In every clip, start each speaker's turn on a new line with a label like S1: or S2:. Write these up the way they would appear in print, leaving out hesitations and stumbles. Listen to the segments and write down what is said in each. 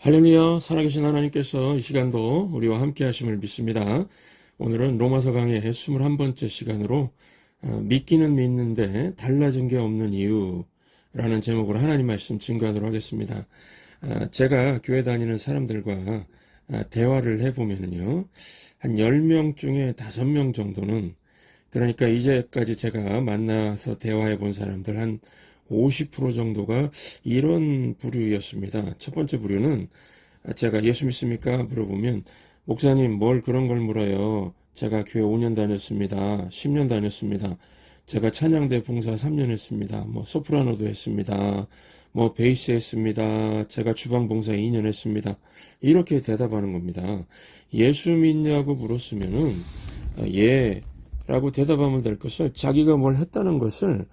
S1: 할렐루야, 살아계신 하나님께서 이 시간도 우리와 함께 하심을 믿습니다. 오늘은 로마서 강의 21번째 시간으로 믿기는 믿는데 달라진 게 없는 이유라는 제목으로 하나님 말씀 증거하도록 하겠습니다. 제가 교회 다니는 사람들과 대화를 해보면요, 한 10명 중에 5명 정도는, 그러니까 이제까지 제가 만나서 대화해 본 사람들 한 50% 정도가 이런 부류였습니다. 첫 번째 부류는, 제가 예수 믿습니까? 물어보면, 목사님 뭘 그런 걸 물어요. 제가 교회 5년 다녔습니다. 10년 다녔습니다. 제가 찬양대 봉사 3년 했습니다. 소프라노도 했습니다. 베이스 했습니다. 제가 주방 봉사 2년 했습니다. 이렇게 대답하는 겁니다. 예수 믿냐고 물었으면은 예 라고 대답하면 될 것을, 자기가 뭘 했다는 것을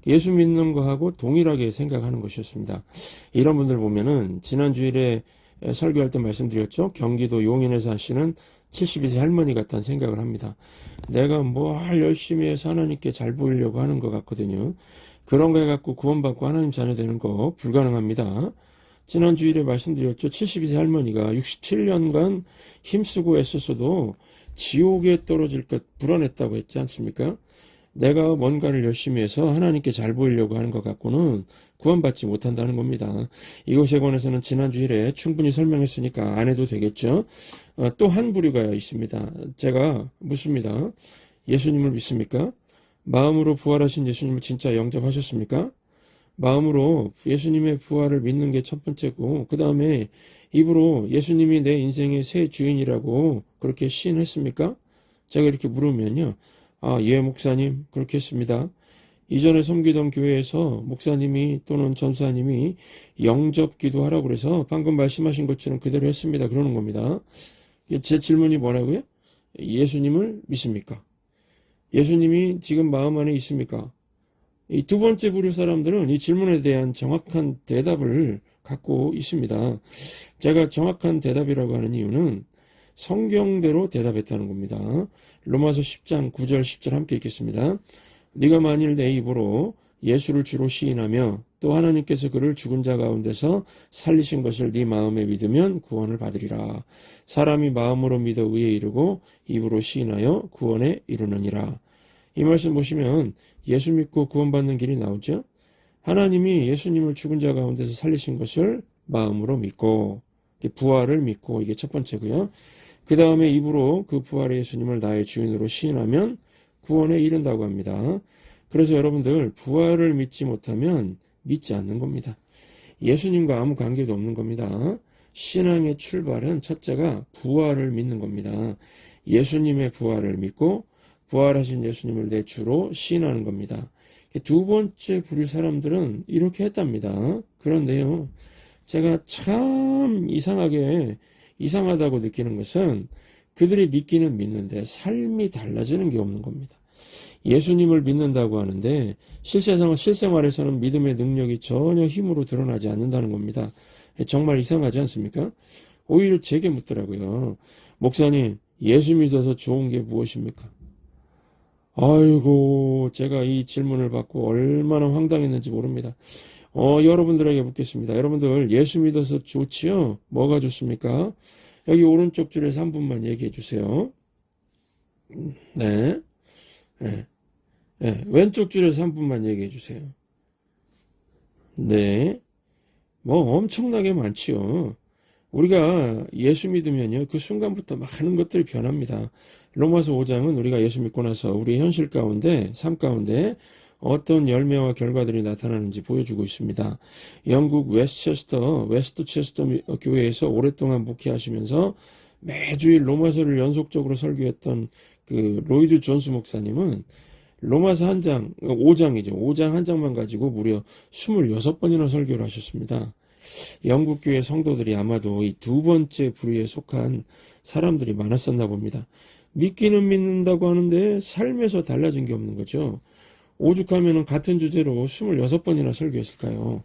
S1: 예수 믿는 거하고 동일하게 생각하는 것이었습니다. 이런 분들 보면은 지난 주일에 설교할 때 말씀드렸죠. 경기도 용인에 사시는 72세 할머니 같다는 생각을 합니다. 내가 뭘 열심히 해서 하나님께 잘 보이려고 하는 것 같거든요. 그런 거 해갖고 구원받고 하나님 자녀 되는 거 불가능합니다. 지난 주일에 말씀드렸죠. 72세 할머니가 67년간 힘쓰고 애썼어도 지옥에 떨어질 것 불안했다고 했지 않습니까? 내가 뭔가를 열심히 해서 하나님께 잘 보이려고 하는 것 갖고는 구원받지 못한다는 겁니다. 이것에 관해서는 지난 주일에 충분히 설명했으니까 안 해도 되겠죠. 또 한 부류가 있습니다. 제가 묻습니다. 예수님을 믿습니까? 마음으로 부활하신 예수님을 진짜 영접하셨습니까? 마음으로 예수님의 부활을 믿는 게 첫 번째고, 그 다음에 입으로 예수님이 내 인생의 새 주인이라고 그렇게 시인했습니까? 제가 이렇게 물으면요, 예, 목사님, 그렇게 했습니다. 이전에 섬기던 교회에서 목사님이 또는 전사님이 영접 기도하라고 그래서 방금 말씀하신 것처럼 그대로 했습니다. 그러는 겁니다. 제 질문이 뭐라고요? 예수님을 믿습니까? 예수님이 지금 마음 안에 있습니까? 이 두 번째 부류 사람들은 이 질문에 대한 정확한 대답을 갖고 있습니다. 제가 정확한 대답이라고 하는 이유는 성경대로 대답했다는 겁니다. 로마서 10장 9절 10절 함께 읽겠습니다. 네가 만일 내 입으로 예수를 주로 시인하며 또 하나님께서 그를 죽은 자 가운데서 살리신 것을 네 마음에 믿으면 구원을 받으리라. 사람이 마음으로 믿어 의에 이르고 입으로 시인하여 구원에 이르느니라. 이 말씀 보시면 예수 믿고 구원받는 길이 나오죠. 하나님이 예수님을 죽은 자 가운데서 살리신 것을 마음으로 믿고, 부활을 믿고, 이게 첫 번째고요. 그 다음에 입으로 그 부활의 예수님을 나의 주인으로 시인하면 구원에 이른다고 합니다. 그래서 여러분들, 부활을 믿지 못하면 믿지 않는 겁니다. 예수님과 아무 관계도 없는 겁니다. 신앙의 출발은 첫째가 부활을 믿는 겁니다. 예수님의 부활을 믿고 부활하신 예수님을 내 주로 시인하는 겁니다. 두 번째 부류 사람들은 이렇게 했답니다. 그런데요, 제가 참 이상하다고 느끼는 것은 그들이 믿기는 믿는데 삶이 달라지는 게 없는 겁니다. 예수님을 믿는다고 하는데 실생활에서는 믿음의 능력이 전혀 힘으로 드러나지 않는다는 겁니다. 정말 이상하지 않습니까? 오히려 제게 묻더라고요. 목사님, 예수 믿어서 좋은 게 무엇입니까? 아이고, 제가 이 질문을 받고 얼마나 황당했는지 모릅니다. 여러분들에게 묻겠습니다. 여러분들 예수 믿어서 좋지요? 뭐가 좋습니까? 여기 오른쪽 줄에서 한 분만 얘기해 주세요. 네. 네. 네. 왼쪽 줄에서 한 분만 얘기해 주세요. 네. 엄청나게 많지요. 우리가 예수 믿으면요, 그 순간부터 많은 것들이 변합니다. 로마서 5장은 우리가 예수 믿고 나서 우리 현실 가운데, 삶 가운데 어떤 열매와 결과들이 나타나는지 보여주고 있습니다. 영국 웨스트체스터 교회에서 오랫동안 목회하시면서 매주일 로마서를 연속적으로 설교했던 그 로이드 존스 목사님은 로마서 5장 한 장만 가지고 무려 26번이나 설교를 하셨습니다. 영국 교회 성도들이 아마도 이 두 번째 부류에 속한 사람들이 많았었나 봅니다. 믿기는 믿는다고 하는데 삶에서 달라진 게 없는 거죠. 오죽하면 같은 주제로 26번이나 설교했을까요?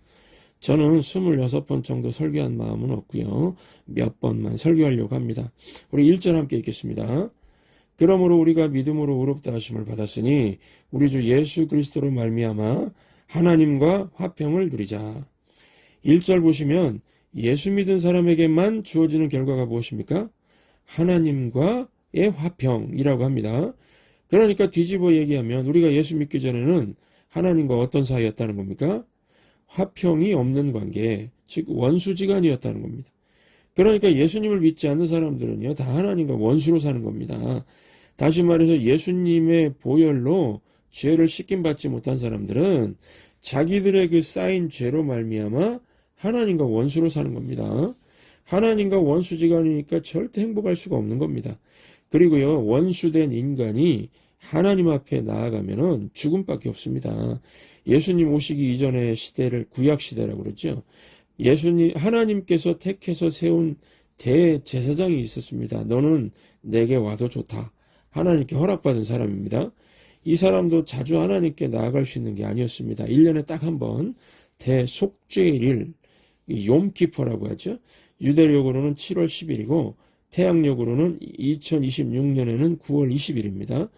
S1: 저는 26번 정도 설교한 마음은 없고요. 몇 번만 설교하려고 합니다. 우리 1절 함께 읽겠습니다. 그러므로 우리가 믿음으로 의롭다 하심을 받았으니 우리 주 예수 그리스도로 말미암아 하나님과 화평을 누리자. 1절 보시면 예수 믿은 사람에게만 주어지는 결과가 무엇입니까? 하나님과의 화평이라고 합니다. 그러니까 뒤집어 얘기하면 우리가 예수 믿기 전에는 하나님과 어떤 사이였다는 겁니까? 화평이 없는 관계, 즉 원수지간이었다는 겁니다. 그러니까 예수님을 믿지 않는 사람들은요, 다 하나님과 원수로 사는 겁니다. 다시 말해서 예수님의 보혈로 죄를 씻김받지 못한 사람들은 자기들의 그 쌓인 죄로 말미암아 하나님과 원수로 사는 겁니다. 하나님과 원수지간이니까 절대 행복할 수가 없는 겁니다. 그리고요, 원수된 인간이 하나님 앞에 나아가면은 죽음밖에 없습니다. 예수님 오시기 이전의 시대를 구약시대라고 그러죠. 하나님께서 택해서 세운 대제사장이 있었습니다. 너는 내게 와도 좋다. 하나님께 허락받은 사람입니다. 이 사람도 자주 하나님께 나아갈 수 있는 게 아니었습니다. 1년에 딱 한 번 대속죄일, 욤키퍼라고 하죠. 유대력으로는 7월 10일이고 태양력으로는 2026년에는 9월 20일입니다.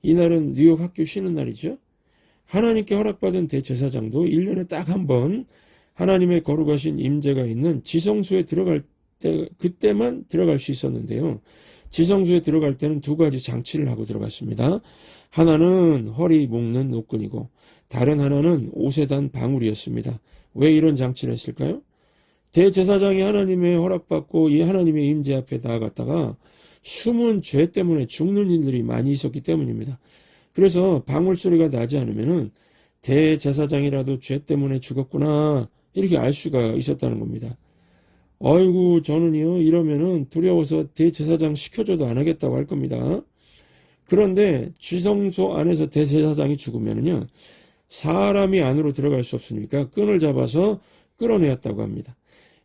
S1: 이날은 뉴욕 학교 쉬는 날이죠. 하나님께 허락받은 대제사장도 1년에 딱 한 번 하나님의 거룩하신 임재가 있는 지성소에 들어갈 때, 그때만 들어갈 수 있었는데요. 지성소에 들어갈 때는 두 가지 장치를 하고 들어갔습니다. 하나는 허리 묶는 노끈이고 다른 하나는 옷에 단 방울이었습니다. 왜 이런 장치를 했을까요? 대제사장이 하나님의 허락받고 이 하나님의 임재 앞에 나아갔다가 숨은 죄 때문에 죽는 일들이 많이 있었기 때문입니다. 그래서 방울 소리가 나지 않으면은 대제사장이라도 죄 때문에 죽었구나 이렇게 알 수가 있었다는 겁니다. 아이고 저는요 이러면은 두려워서 대제사장 시켜줘도 안 하겠다고 할 겁니다. 그런데 지성소 안에서 대제사장이 죽으면은요 사람이 안으로 들어갈 수 없으니까 끈을 잡아서 끌어내었다고 합니다.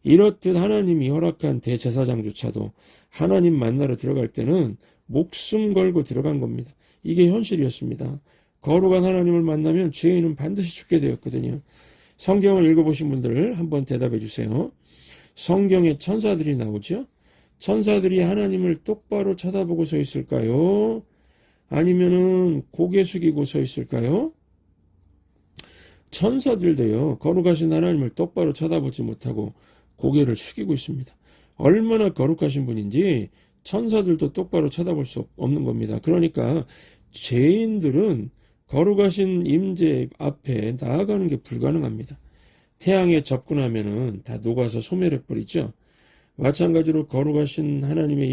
S1: 이렇듯 하나님이 허락한 대제사장조차도 하나님 만나러 들어갈 때는 목숨 걸고 들어간 겁니다. 이게 현실이었습니다. 거룩한 하나님을 만나면 죄인은 반드시 죽게 되었거든요. 성경을 읽어보신 분들 한번 대답해 주세요. 성경에 천사들이 나오죠? 천사들이 하나님을 똑바로 쳐다보고 서 있을까요? 아니면은 고개 숙이고 서 있을까요? 천사들도요, 거룩하신 하나님을 똑바로 쳐다보지 못하고 고개를 숙이고 있습니다. 얼마나 거룩하신 분인지 천사들도 똑바로 쳐다볼 수 없는 겁니다. 그러니까 죄인들은 거룩하신 임재 앞에 나아가는 게 불가능합니다. 태양에 접근하면은 다 녹아서 소멸해 버리죠. 마찬가지로 거룩하신 하나님의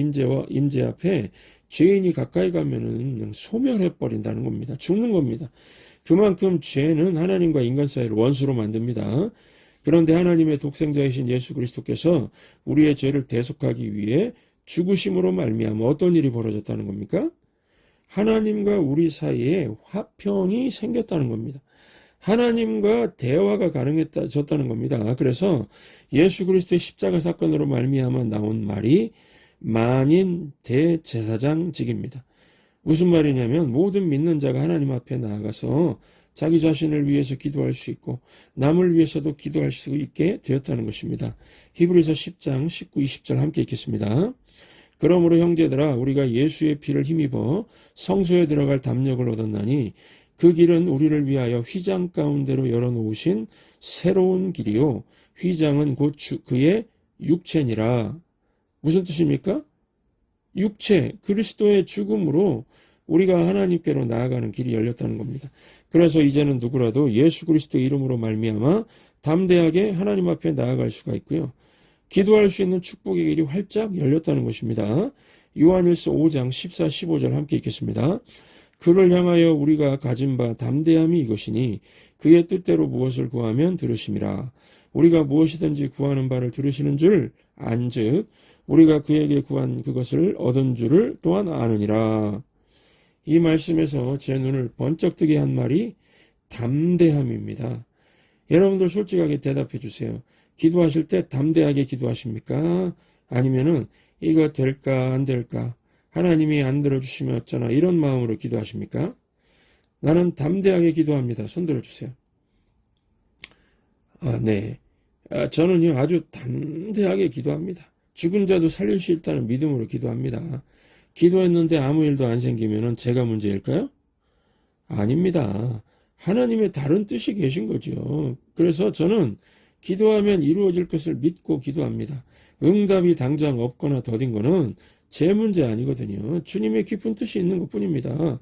S1: 임재 앞에 죄인이 가까이 가면은 그냥 소멸해 버린다는 겁니다. 죽는 겁니다. 그만큼 죄는 하나님과 인간 사이를 원수로 만듭니다. 그런데 하나님의 독생자이신 예수 그리스도께서 우리의 죄를 대속하기 위해 죽으심으로 말미암아 어떤 일이 벌어졌다는 겁니까? 하나님과 우리 사이에 화평이 생겼다는 겁니다. 하나님과 대화가 가능해졌다는 겁니다. 그래서 예수 그리스도의 십자가 사건으로 말미암아 나온 말이 만인 대제사장직입니다. 무슨 말이냐면 모든 믿는 자가 하나님 앞에 나아가서 자기 자신을 위해서 기도할 수 있고 남을 위해서도 기도할 수 있게 되었다는 것입니다. 히브리서 10장 19, 20절 함께 읽겠습니다. 그러므로 형제들아 우리가 예수의 피를 힘입어 성소에 들어갈 담력을 얻었나니 그 길은 우리를 위하여 휘장 가운데로 열어놓으신 새로운 길이요 휘장은 곧 그의 육체니라. 무슨 뜻입니까? 육체, 그리스도의 죽음으로 우리가 하나님께로 나아가는 길이 열렸다는 겁니다. 그래서 이제는 누구라도 예수 그리스도의 이름으로 말미암아 담대하게 하나님 앞에 나아갈 수가 있고요. 기도할 수 있는 축복의 길이 활짝 열렸다는 것입니다. 요한일서 5장 14, 15절 함께 읽겠습니다. 그를 향하여 우리가 가진 바 담대함이 이것이니 그의 뜻대로 무엇을 구하면 들으심이라. 우리가 무엇이든지 구하는 바를 들으시는 줄 안즉 우리가 그에게 구한 그것을 얻은 줄을 또한 아느니라. 이 말씀에서 제 눈을 번쩍 뜨게 한 말이 담대함입니다. 여러분들 솔직하게 대답해 주세요. 기도하실 때 담대하게 기도하십니까? 아니면은 이거 될까 안 될까? 하나님이 안 들어주시면 어쩌나 이런 마음으로 기도하십니까? 나는 담대하게 기도합니다. 손 들어주세요. 네. 저는요 아주 담대하게 기도합니다. 죽은 자도 살릴 수 있다는 믿음으로 기도합니다. 기도했는데 아무 일도 안 생기면은 제가 문제일까요? 아닙니다. 하나님의 다른 뜻이 계신 거죠. 그래서 저는 기도하면 이루어질 것을 믿고 기도합니다. 응답이 당장 없거나 더딘 거는 제 문제 아니거든요. 주님의 깊은 뜻이 있는 것뿐입니다.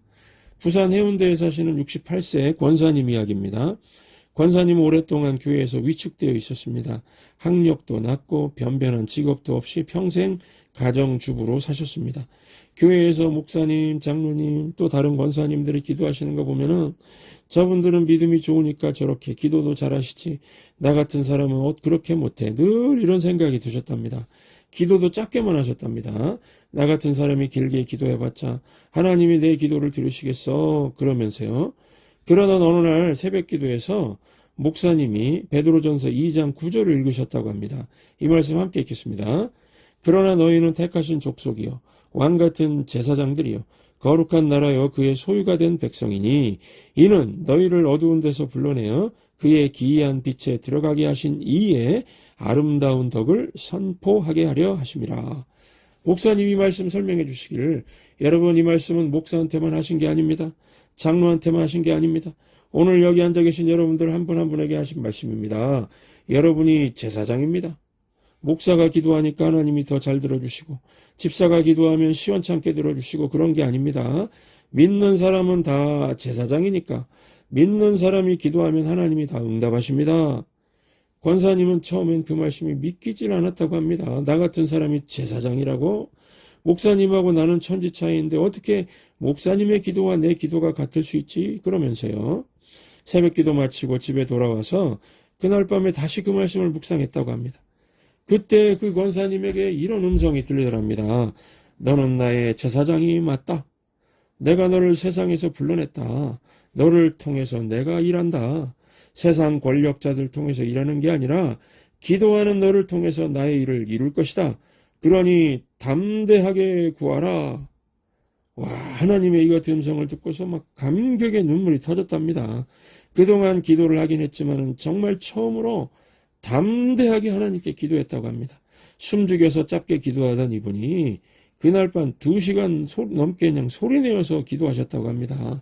S1: 부산 해운대에 사시는 68세 권사님 이야기입니다. 권사님은 오랫동안 교회에서 위축되어 있었습니다. 학력도 낮고 변변한 직업도 없이 평생 가정주부로 사셨습니다. 교회에서 목사님, 장로님, 또 다른 권사님들이 기도하시는 거 보면은 저분들은 믿음이 좋으니까 저렇게 기도도 잘하시지, 나 같은 사람은 그렇게 못해, 늘 이런 생각이 드셨답니다. 기도도 작게만 하셨답니다. 나 같은 사람이 길게 기도해봤자 하나님이 내 기도를 들으시겠어 그러면서요. 그러던 어느 날 새벽 기도에서 목사님이 베드로전서 2장 9절을 읽으셨다고 합니다. 이 말씀 함께 읽겠습니다. 그러나 너희는 택하신 족속이요 왕같은 제사장들이요 거룩한 나라여 그의 소유가 된 백성이니 이는 너희를 어두운 데서 불러내어 그의 기이한 빛에 들어가게 하신 이의 아름다운 덕을 선포하게 하려 하심이라. 목사님이 말씀 설명해 주시기를, 여러분 이 말씀은 목사한테만 하신 게 아닙니다. 장로한테만 하신 게 아닙니다. 오늘 여기 앉아 계신 여러분들 한 분 한 분에게 하신 말씀입니다. 여러분이 제사장입니다. 목사가 기도하니까 하나님이 더 잘 들어주시고 집사가 기도하면 시원찮게 들어주시고 그런 게 아닙니다. 믿는 사람은 다 제사장이니까 믿는 사람이 기도하면 하나님이 다 응답하십니다. 권사님은 처음엔 그 말씀이 믿기질 않았다고 합니다. 나 같은 사람이 제사장이라고? 목사님하고 나는 천지 차이인데 어떻게 목사님의 기도와 내 기도가 같을 수 있지? 그러면서요. 새벽 기도 마치고 집에 돌아와서 그날 밤에 다시 그 말씀을 묵상했다고 합니다. 그때 그 권사님에게 이런 음성이 들리더랍니다. 너는 나의 제사장이 맞다. 내가 너를 세상에서 불러냈다. 너를 통해서 내가 일한다. 세상 권력자들 통해서 일하는 게 아니라 기도하는 너를 통해서 나의 일을 이룰 것이다. 그러니 담대하게 구하라. 와, 하나님의 이 같은 음성을 듣고서 막 감격의 눈물이 터졌답니다. 그동안 기도를 하긴 했지만 정말 처음으로 담대하게 하나님께 기도했다고 합니다. 숨죽여서 짧게 기도하던 이분이 그날 밤 2시간 넘게 그냥 소리내어서 기도하셨다고 합니다.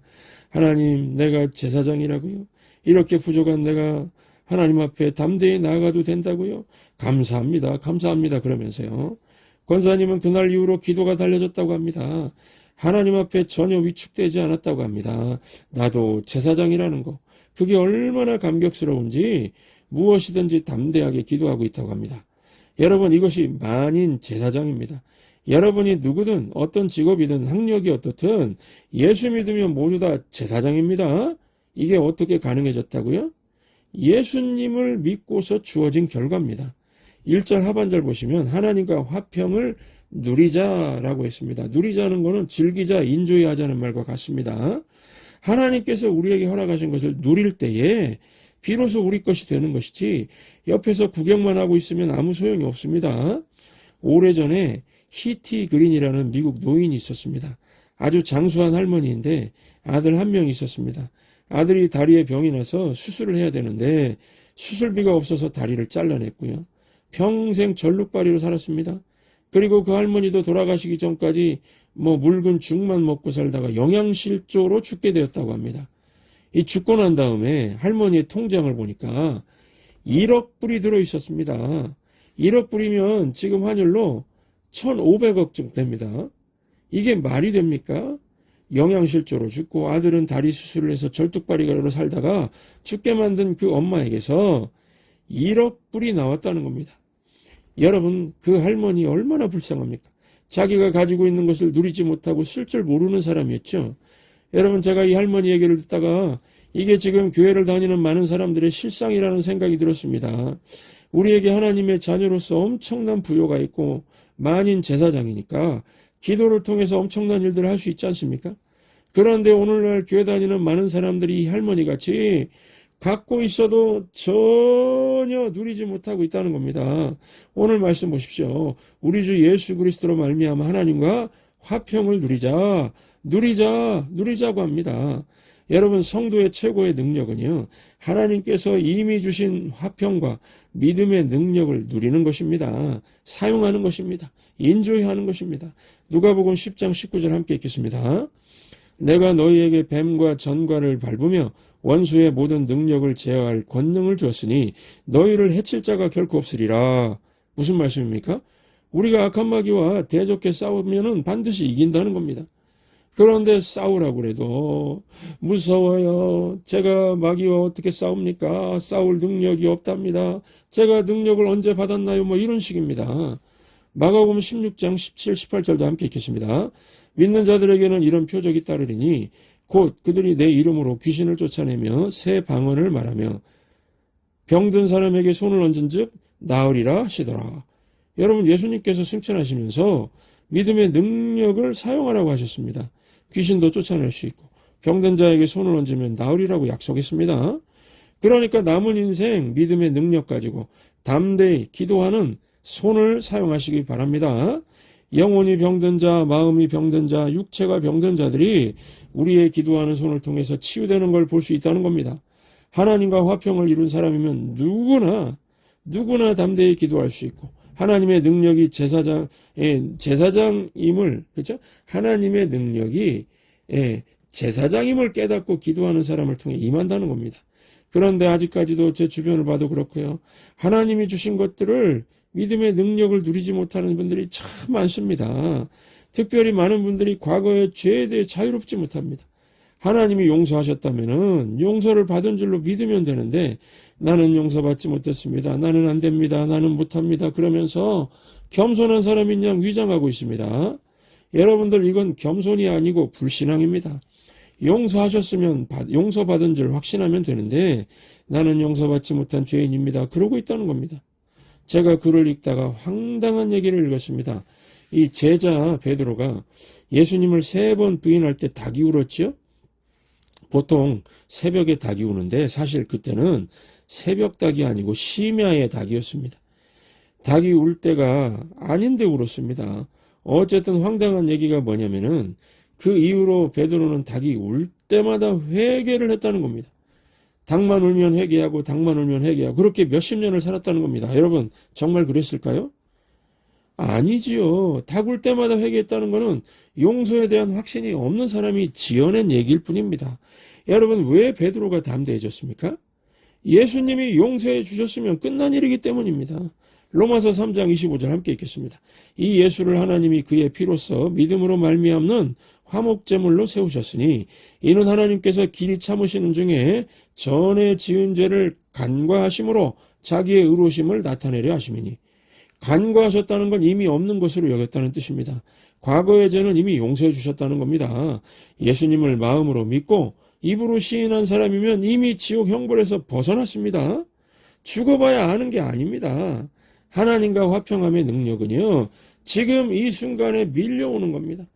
S1: 하나님, 내가 제사장이라고요? 이렇게 부족한 내가 하나님 앞에 담대히 나아가도 된다고요? 감사합니다. 감사합니다. 그러면서요. 권사님은 그날 이후로 기도가 달려졌다고 합니다. 하나님 앞에 전혀 위축되지 않았다고 합니다. 나도 제사장이라는 거, 그게 얼마나 감격스러운지 무엇이든지 담대하게 기도하고 있다고 합니다. 여러분, 이것이 만인 제사장입니다. 여러분이 누구든 어떤 직업이든 학력이 어떻든 예수 믿으면 모두 다 제사장입니다. 이게 어떻게 가능해졌다고요? 예수님을 믿고서 주어진 결과입니다. 1절 하반절 보시면 하나님과 화평을 누리자라고 했습니다. 누리자는 것은 즐기자, 인조이 하자는 말과 같습니다. 하나님께서 우리에게 허락하신 것을 누릴 때에 비로소 우리 것이 되는 것이지 옆에서 구경만 하고 있으면 아무 소용이 없습니다. 오래전에 히티 그린이라는 미국 노인이 있었습니다. 아주 장수한 할머니인데 아들 한 명이 있었습니다. 아들이 다리에 병이 나서 수술을 해야 되는데 수술비가 없어서 다리를 잘라냈고요. 평생 절룩발이로 살았습니다. 그리고 그 할머니도 돌아가시기 전까지 묽은 죽만 먹고 살다가 영양실조로 죽게 되었다고 합니다. 이 죽고 난 다음에 할머니의 통장을 보니까 1억 불이 들어있었습니다. 1억 불이면 지금 환율로 1,500억쯤 됩니다. 이게 말이 됩니까? 영양실조로 죽고 아들은 다리 수술을 해서 절뚝발이로 살다가 죽게 만든 그 엄마에게서 1억 불이 나왔다는 겁니다. 여러분, 그 할머니 얼마나 불쌍합니까? 자기가 가지고 있는 것을 누리지 못하고 쓸 줄 모르는 사람이었죠. 여러분, 제가 이 할머니 얘기를 듣다가 이게 지금 교회를 다니는 많은 사람들의 실상이라는 생각이 들었습니다. 우리에게 하나님의 자녀로서 엄청난 부요가 있고 만인 제사장이니까 기도를 통해서 엄청난 일들을 할 수 있지 않습니까? 그런데 오늘날 교회 다니는 많은 사람들이 이 할머니같이 갖고 있어도 전혀 누리지 못하고 있다는 겁니다. 오늘 말씀 보십시오. 우리 주 예수 그리스도로 말미암아 하나님과 화평을 누리자고 합니다. 여러분, 성도의 최고의 능력은요, 하나님께서 이미 주신 화평과 믿음의 능력을 누리는 것입니다. 사용하는 것입니다. 인조해하는 것입니다. 누가복음 10장 19절 함께 읽겠습니다. 내가 너희에게 뱀과 전과를 밟으며 원수의 모든 능력을 제어할 권능을 주었으니 너희를 해칠 자가 결코 없으리라. 무슨 말씀입니까? 우리가 악한 마귀와 대적해 싸우면은 반드시 이긴다는 겁니다. 그런데 싸우라고 그래도 무서워요. 제가 마귀와 어떻게 싸웁니까? 싸울 능력이 없답니다. 제가 능력을 언제 받았나요? 뭐 이런 식입니다. 마가복음 16장 17, 18절도 함께 읽겠습니다. 믿는 자들에게는 이런 표적이 따르리니 곧 그들이 내 이름으로 귀신을 쫓아내며 새 방언을 말하며 병든 사람에게 손을 얹은 즉 나으리라 하시더라. 여러분, 예수님께서 승천하시면서 믿음의 능력을 사용하라고 하셨습니다. 귀신도 쫓아낼 수 있고 병든 자에게 손을 얹으면 나으리라고 약속했습니다. 그러니까 남은 인생 믿음의 능력 가지고 담대히 기도하는 손을 사용하시기 바랍니다. 영혼이 병든 자, 마음이 병든 자, 육체가 병든 자들이 우리의 기도하는 손을 통해서 치유되는 걸 볼 수 있다는 겁니다. 하나님과 화평을 이룬 사람이면 누구나 담대히 기도할 수 있고 하나님의 능력이 제사장임을, 그렇죠? 하나님의 능력이 제사장임을 깨닫고 기도하는 사람을 통해 임한다는 겁니다. 그런데 아직까지도 제 주변을 봐도 그렇고요. 하나님이 주신 것들을 믿음의 능력을 누리지 못하는 분들이 참 많습니다. 특별히 많은 분들이 과거의 죄에 대해 자유롭지 못합니다. 하나님이 용서하셨다면은 용서를 받은 줄로 믿으면 되는데 나는 용서받지 못했습니다. 나는 안 됩니다. 나는 못합니다. 그러면서 겸손한 사람인 양 위장하고 있습니다. 여러분들, 이건 겸손이 아니고 불신앙입니다. 용서하셨으면 용서받은 줄 확신하면 되는데 나는 용서받지 못한 죄인입니다. 그러고 있다는 겁니다. 제가 글을 읽다가 황당한 얘기를 읽었습니다. 이 제자 베드로가 예수님을 3번 부인할 때 닭이 울었지요? 보통 새벽에 닭이 우는데 사실 그때는 새벽 닭이 아니고 심야의 닭이었습니다. 닭이 울 때가 아닌데 울었습니다. 어쨌든 황당한 얘기가 뭐냐면은 그 이후로 베드로는 닭이 울 때마다 회개를 했다는 겁니다. 닭만 울면 회개하고 닭만 울면 회개하고 그렇게 몇십 년을 살았다는 겁니다. 여러분, 정말 그랬을까요? 아니지요. 닭 울 때마다 회개했다는 것은 용서에 대한 확신이 없는 사람이 지어낸 얘기일 뿐입니다. 여러분, 왜 베드로가 담대해졌습니까? 예수님이 용서해 주셨으면 끝난 일이기 때문입니다. 로마서 3장 25절 함께 읽겠습니다. 이 예수를 하나님이 그의 피로써 믿음으로 말미암는 화목제물로 세우셨으니 이는 하나님께서 길이 참으시는 중에 전에 지은 죄를 간과하심으로 자기의 의로우심을 나타내려 하심이니, 간과하셨다는 건 이미 없는 것으로 여겼다는 뜻입니다. 과거의 죄는 이미 용서해 주셨다는 겁니다. 예수님을 마음으로 믿고 입으로 시인한 사람이면 이미 지옥 형벌에서 벗어났습니다. 죽어봐야 아는 게 아닙니다. 하나님과 화평함의 능력은요, 지금 이 순간에 밀려오는 겁니다.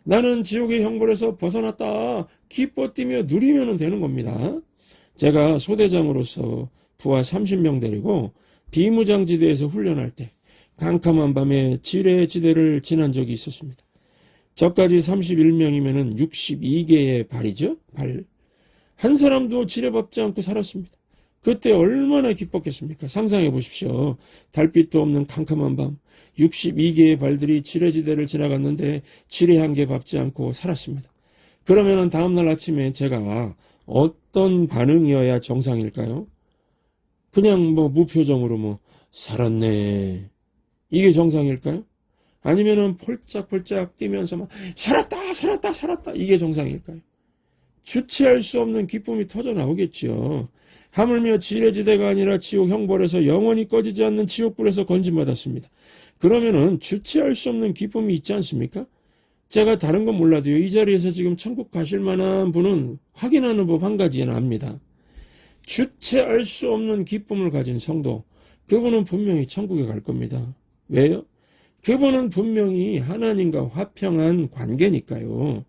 S1: 나는 지옥의 형벌에서 벗어났다. 기뻐 뛰며 누리면 되는 겁니다. 제가 소대장으로서 부하 30명 데리고 비무장지대에서 훈련할 때 캄캄한 밤에 지뢰지대를 지난 적이 있었습니다. 저까지 31명이면 62개의 발이죠. 발. 한 사람도 지뢰밟지 않고 살았습니다. 그때 얼마나 기뻤겠습니까? 상상해 보십시오. 달빛도 없는 캄캄한 밤 62개의 발들이 지뢰지대를 지나갔는데 지뢰 한 개 밟지 않고 살았습니다. 그러면 다음날 아침에 제가 어떤 반응이어야 정상일까요? 그냥 무표정으로 살았네, 이게 정상일까요? 아니면은 폴짝폴짝 뛰면서 살았다 이게 정상일까요? 주체할 수 없는 기쁨이 터져 나오겠지요. 하물며 지뢰지대가 아니라 지옥 형벌에서 영원히 꺼지지 않는 지옥불에서 건진받았습니다. 그러면은 주체할 수 없는 기쁨이 있지 않습니까? 제가 다른 건 몰라도요, 이 자리에서 지금 천국 가실 만한 분은 확인하는 법 한 가지는 압니다. 주체할 수 없는 기쁨을 가진 성도, 그분은 분명히 천국에 갈 겁니다. 왜요? 그분은 분명히 하나님과 화평한 관계니까요.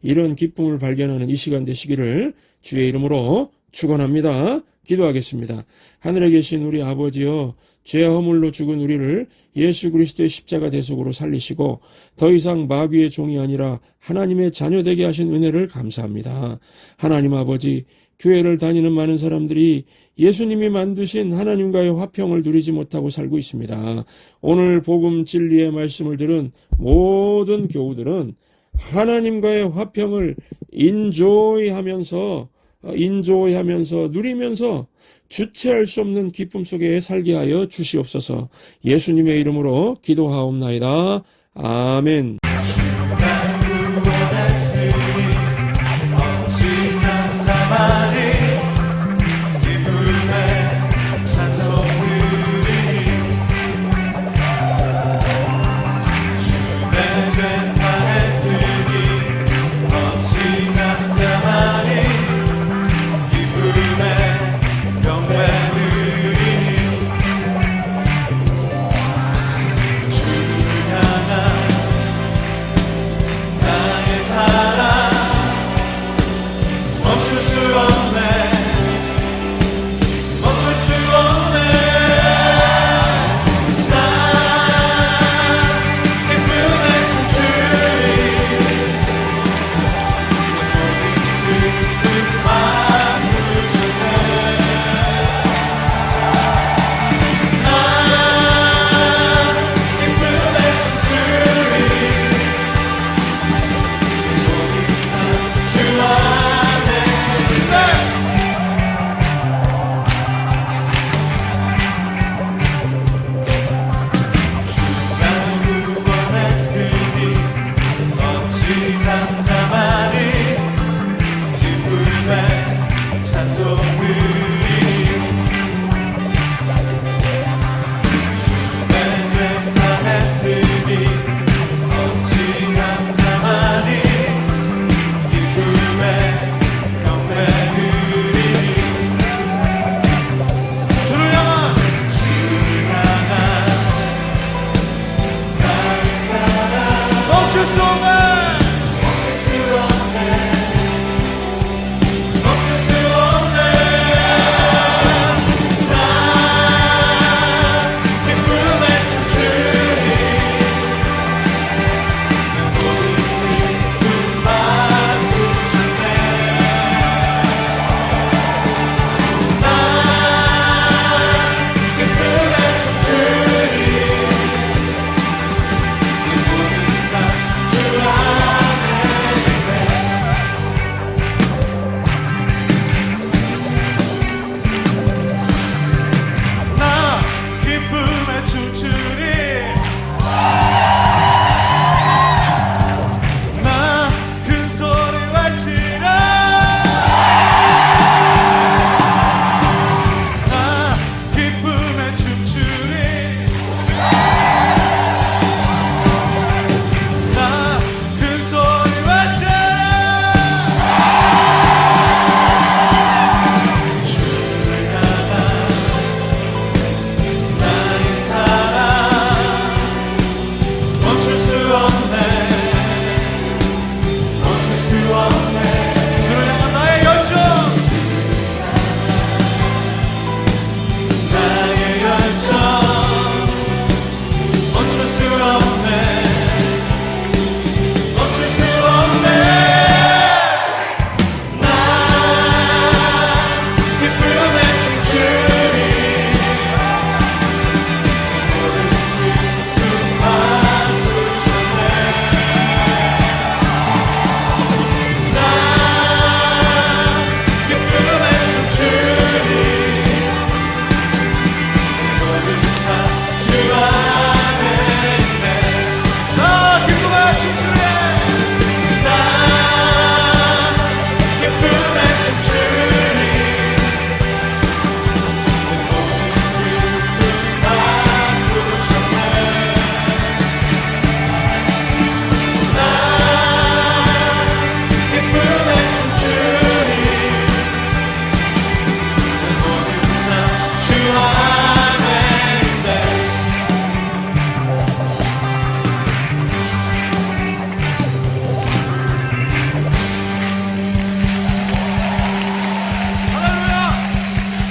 S1: 이런 기쁨을 발견하는 이 시간 되시기를 주의 이름으로 축원합니다. 기도하겠습니다. 하늘에 계신 우리 아버지여, 죄 허물로 죽은 우리를 예수 그리스도의 십자가 대속으로 살리시고 더 이상 마귀의 종이 아니라 하나님의 자녀 되게 하신 은혜를 감사합니다. 하나님 아버지, 교회를 다니는 많은 사람들이 예수님이 만드신 하나님과의 화평을 누리지 못하고 살고 있습니다. 오늘 복음 진리의 말씀을 들은 모든 교우들은 하나님과의 화평을 인조이하면서 인조하면서 누리면서 주체할 수 없는 기쁨 속에 살게 하여 주시옵소서. 예수님의 이름으로 기도하옵나이다. 아멘.
S2: 시장